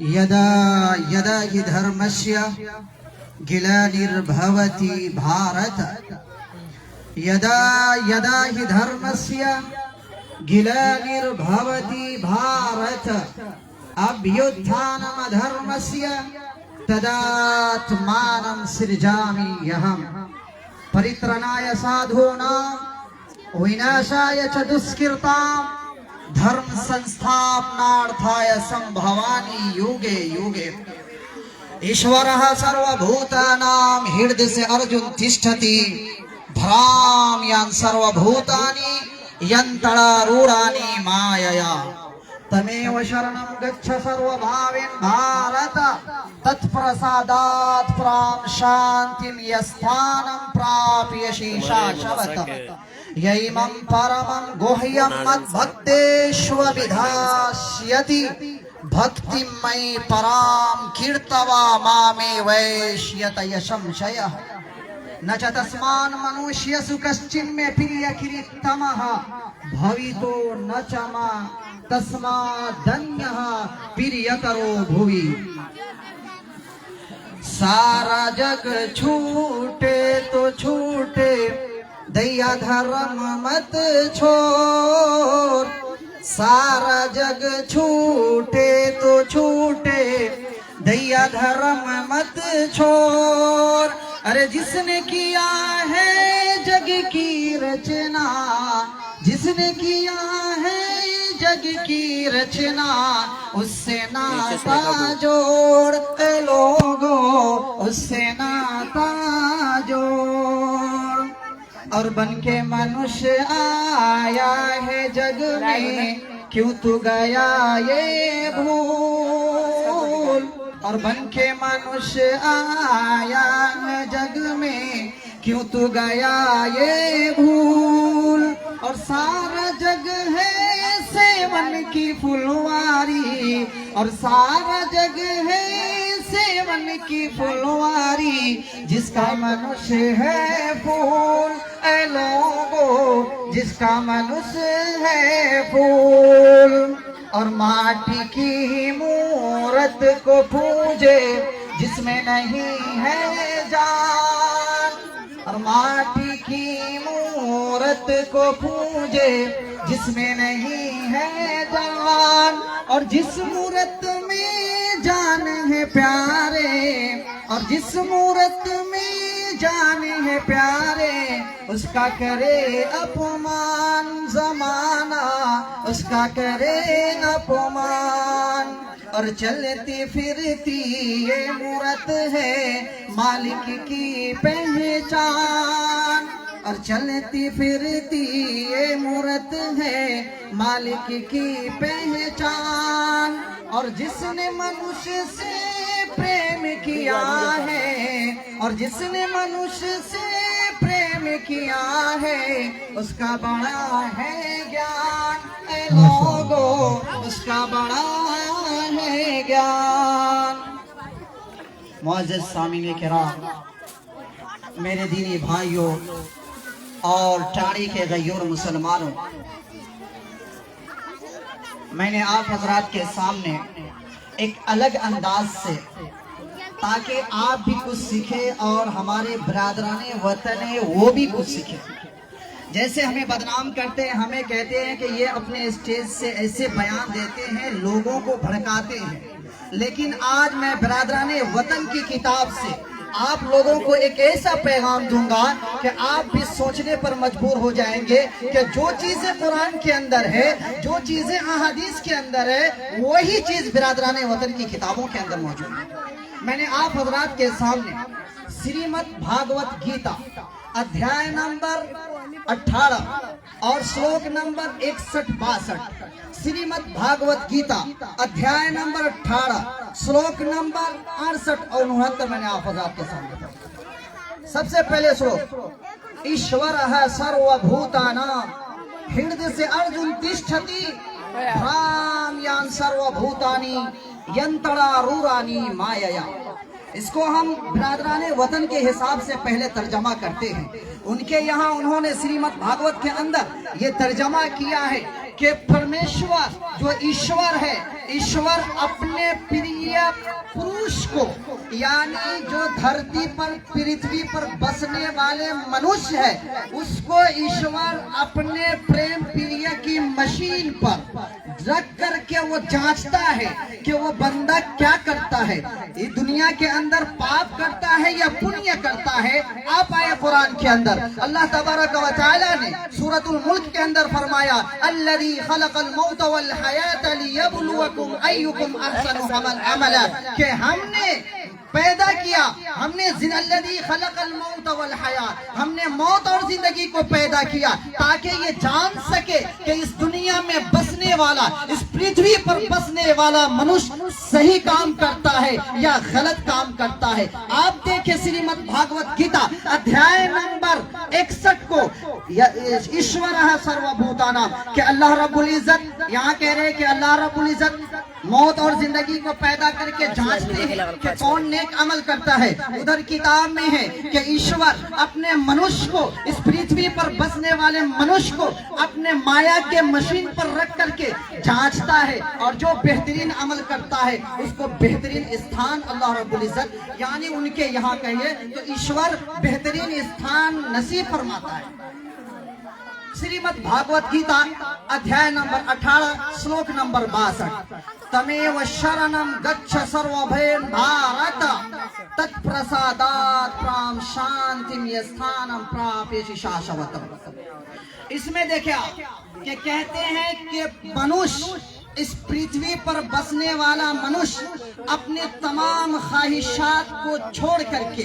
यदा यदा हि धर्मस्य गिलानिर्भवति भारत यदा यदा हि धर्मस्य गिलानिर्भवति भारत अभ्युत्थानमधर्मस्य तदात्मानं सृजामि अहम् परित्राणाय साधूनां विनाशाय च दुष्कृताम् धर्म संस्थापनार्थाय संभवामि युगे युगे. ईश्वरः सर्वभूतानां हृदय से अर्जुन तिष्ठति भ्राम्यान् सर्वभूतानि यन्त्रारूढानि मायया तमेव शरणं गच्छ सर्वभावेन भारत तत्प्रसादात् प्रां शान्तिं यस्थानं प्राप्यसि शाश्वत यैमं परमं गुह्यं मद्भक्तेष्वभिधास्यति भक्तिं मयि परां कीर्तवा मामे वैष्यत संशयः न च तस्मान् मनुष्यसु कश्चिन्मे प्रियकिरीटमः भवितो न च मा तस्मादन्यः प्रियतरो भुवि. सारा जग छूटे तो छूटे दैया धर्म मत छोड़. सारा जग छूटे तो छूटे दैया धर्म मत छोड़. अरे जिसने किया है जग की रचना जिसने किया है जग की रचना उससे नाता जोड़ लोगो उससे नाता जोड़. और बन के मनुष्य आया है जग में क्यों तू गया ये भूल. और बन के मनुष्य आया है जग में क्यों तू गया ये भूल. और सारा जग है सेवन की फुलवारी और सारा जग है सेवन की फुलवारी जिसका मनुष्य है फूल ऐ लोगो जिसका मनुष्य है फूल. और माटी की मूरत को पूजे जिसमें नहीं है जान. और माटी की मूरत को पूजे जिसमें नहीं है जान. और जिस मूरत में जान है प्यारे और जिस मूरत में जान है प्यारे उसका करे अपमान जमाना उसका करे अपमान. और चलती फिरती ये मूरत है मालिक की पहचान. और चलती फिरती ये मूरत है मालिक की पहचान. और जिसने मनुष्य से प्रेम किया है और जिसने मनुष्य से प्रेम किया है उसका बड़ा है ज्ञान ऐ लोगो उसका बड़ा है ज्ञान. मुअज़्ज़िज़ सामीन किराम मेरे दीनी भाइयों और टाड़ी के गयूर मुसलमानों, मैंने आप हजरात के सामने एक अलग अंदाज से ताकि आप भी कुछ सीखें और हमारे बरादराने वतन वो भी कुछ सीखें. जैसे हमें बदनाम करते हैं हमें कहते हैं कि ये अपने स्टेज से ऐसे बयान देते हैं लोगों को भड़काते हैं. लेकिन आज मैं बरादराने वतन की किताब से आप लोगों को एक ऐसा पैगाम दूंगा कि आप भी सोचने पर मजबूर हो जाएंगे कि जो चीजें कुरान के अंदर है, जो चीजें अहादीस के अंदर है, वही चीज बिरादरान वतन की किताबों के अंदर मौजूद है। मैंने आप हजरात के सामने श्रीमद् भागवत गीता अध्याय नंबर 18 और श्लोक नंबर 61-62, श्रीमद् भागवत गीता अध्याय नंबर 18 श्लोक नंबर 68 और 69 मैंने आप हजरात के सामने पढ़ा। सबसे पहले श्लोक, ईश्वरः सर्वभूतानां हृदय से अर्जुन तिष्ठति भ्राम्यान् सर्वभूतानि यंतरारूरानि मायया। इसको हम बिरादरान वतन के हिसाब से पहले तर्जमा करते हैं। उनके यहाँ उन्होंने श्रीमद् भागवत के अंदर ये तर्जमा किया है कि परमेश्वर जो ईश्वर है, ईश्वर अपने प्रिय पुरुष को, यानी जो धरती पर पृथ्वी पर बसने वाले मनुष्य है, उसको ईश्वर अपने प्रेम प्रिय की मशीन पर रख करके वो जांचता है कि वो बंदा क्या करता है, ये दुनिया के अंदर पाप करता है या पुण्य करता है। आप आए कुरान के अंदर अल्लाह तबारक व तआला ने सूरतुल मुल्क के अंदर फरमाया, अल्लज़ी खलक़ल मौत वल हयात लियब्लुवकुम अय्युकुम अहसनु अमला, कि हमने पैदा किया, हमने अल्लज़ी खलक़ल मौत वल हयात, हमने मौत और जिंदगी को पैदा किया ताकि ये जान सके कि इस दुनिया में बसने वाला, इस पृथ्वी पर बसने वाला मनुष्य सही काम करता है या गलत काम करता है। आप देखें श्रीमद् भागवत गीता अध्याय नंबर 61 को, ईश्वरः सर्वभूतानां, कि अल्लाह रब्बुल इज्जत यहाँ कह रहे हैं कि अल्लाह रब्बुल इज्जत मौत और जिंदगी को पैदा करके जांचते हैं कि कौन नेक अमल करता है। उधर किताब में है कि ईश्वर अपने मनुष्य को, इस पृथ्वी पर बसने वाले मनुष्य को अपने माया के मशीन पर रख करके जांचता है, और जो बेहतरीन अमल करता है उसको बेहतरीन स्थान अल्लाह रब्बुल इज्जत, यानी उनके यहाँ कहिए तो ईश्वर बेहतरीन स्थान नसीब फरमाता है। श्रीमद् भागवत गीता अध्याय नंबर 18 श्लोक नंबर 62, तमेव शरणं गच्छ सर्वभयं भारत तत्प्रसादात् प्राम शांतिं यस्थानं प्राप्यसि शाश्वतम्। इसमें देखिए आप कि कहते हैं कि मनुष्य, इस पृथ्वी पर बसने वाला मनुष्य अपने तमाम ख्वाहिशात को छोड़ करके